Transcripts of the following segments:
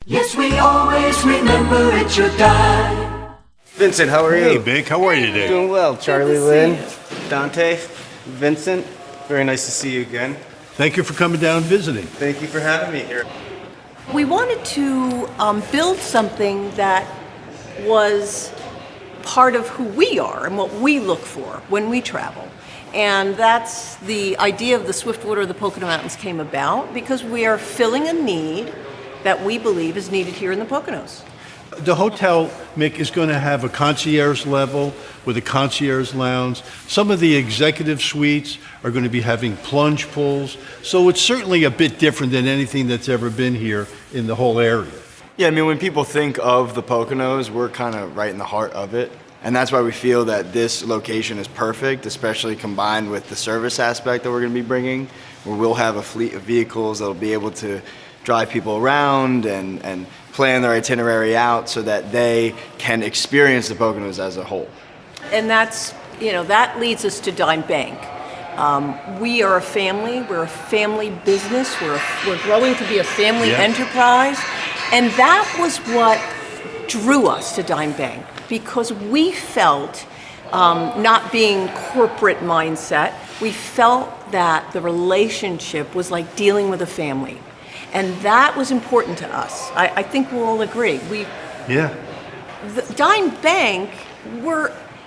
Yes, we always remember it's your time. Vincent, how are you? Hey, Big. How are you today? Doing well. Charlie, Lynn, Dante, Vincent. Very nice to see you again. Thank you for coming down and visiting. Thank you for having me here. We wanted to build something that was part of who we are and what we look for when we travel. And that's the idea of the Swiftwater of the Pocono Mountains came about because we are filling a need that we believe is needed here in the Poconos. The hotel, Mick, is going to have a concierge level with a concierge lounge. Some of the executive suites are going to be having plunge pools. So it's certainly a bit different than anything that's ever been here in the whole area. Yeah, I mean, when people think of the Poconos, we're kind of right in the heart of it. And that's why we feel that this location is perfect, especially combined with the service aspect that we're going to be bringing, where we'll have a fleet of vehicles that will be able to drive people around and plan their itinerary out so that they can experience the Poconos as a whole. And that's, that leads us to Dime Bank. We are a family, we're a family business, we're growing to be a family enterprise. And that was what drew us to Dime Bank, because we felt, not being corporate mindset, we felt that the relationship was like dealing with a family. And that was important to us. I think we'll all agree. The Dime Bank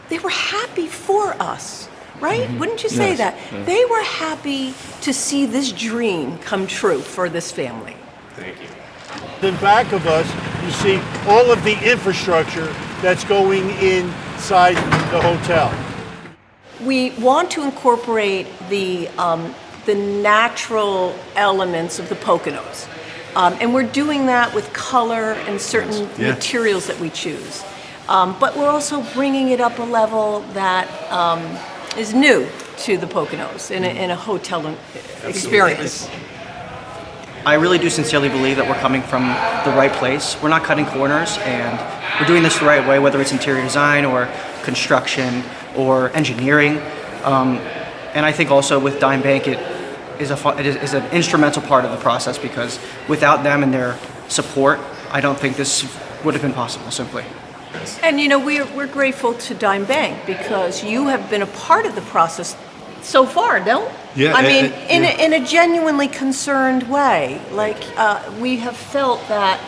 they were happy for us, right? Mm-hmm. Wouldn't you say that? Mm-hmm. They were happy to see this dream come true for this family. Thank you. In back of us, you see all of the infrastructure that's going inside the hotel. We want to incorporate the natural elements of the Poconos. And we're doing that with color and certain materials that we choose. But we're also bringing it up a level that is new to the Poconos in a hotel experience. I really do sincerely believe that we're coming from the right place. We're not cutting corners, and we're doing this the right way, whether it's interior design or construction or engineering. And I think also with Dime Bank, it is an instrumental part of the process, because without them and their support, I don't think this would have been possible, simply. And we're grateful to Dime Bank because you have been a part of the process so far, no? Yeah. I mean, in a genuinely concerned way. Like, we have felt that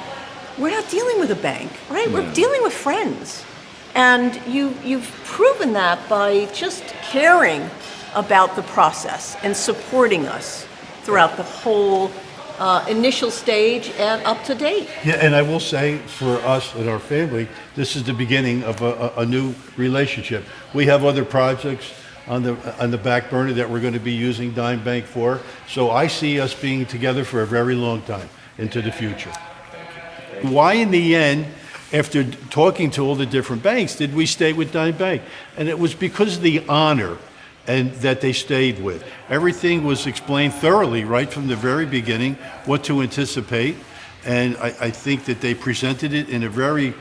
we're not dealing with a bank, right? We're dealing with friends. And you've proven that by just caring about the process and supporting us throughout the whole initial stage and up to date. Yeah, and I will say for us and our family, this is the beginning of a new relationship. We have other projects on the back burner that we're going to be using Dime Bank for. So I see us being together for a very long time into the future. Why in the end, after talking to all the different banks, did we stay with Dime Bank? And it was because of the honor and that they stayed with. Everything was explained thoroughly right from the very beginning, what to anticipate. And I think that they presented it in a very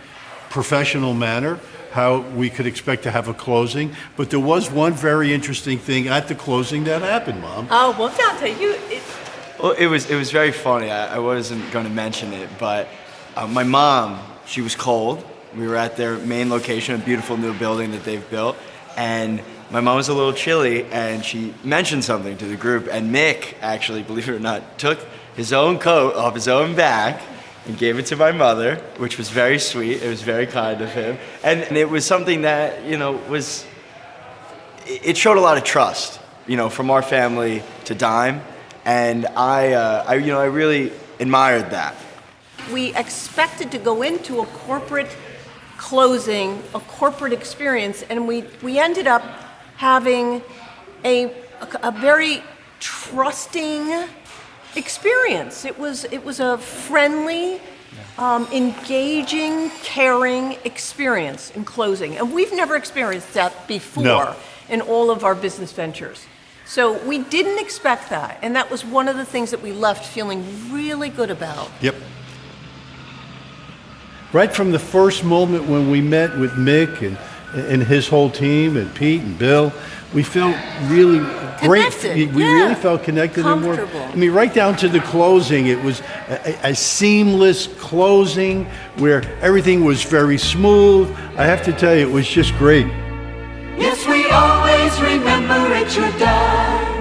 professional manner, how we could expect to have a closing. But there was one very interesting thing at the closing that happened, Mom. Oh, well, Dante, Well, it was very funny. I wasn't going to mention it, but my mom, she was cold. We were at their main location, a beautiful new building that they've built, and my mom was a little chilly, and she mentioned something to the group, and Mick, actually, believe it or not, took his own coat off his own back and gave it to my mother, which was very sweet. It was very kind of him. And it was something that, it showed a lot of trust, from our family to Dime. And I really admired that. we expected to go into a corporate closing, a corporate experience, and we ended up having a very trusting experience. It was a friendly, engaging, caring experience in closing, and we've never experienced that before in all of our business ventures. So we didn't expect that, and that was one of the things that we left feeling really good about. Yep. Right from the first moment when we met with Mick and and his whole team, and Pete and Bill. We felt really great. Connected, We yeah. really felt connected and more. Comfortable. I mean, right down to the closing, it was a seamless closing where everything was very smooth. I have to tell you, it was just great. Yes, we always remember it's your dad.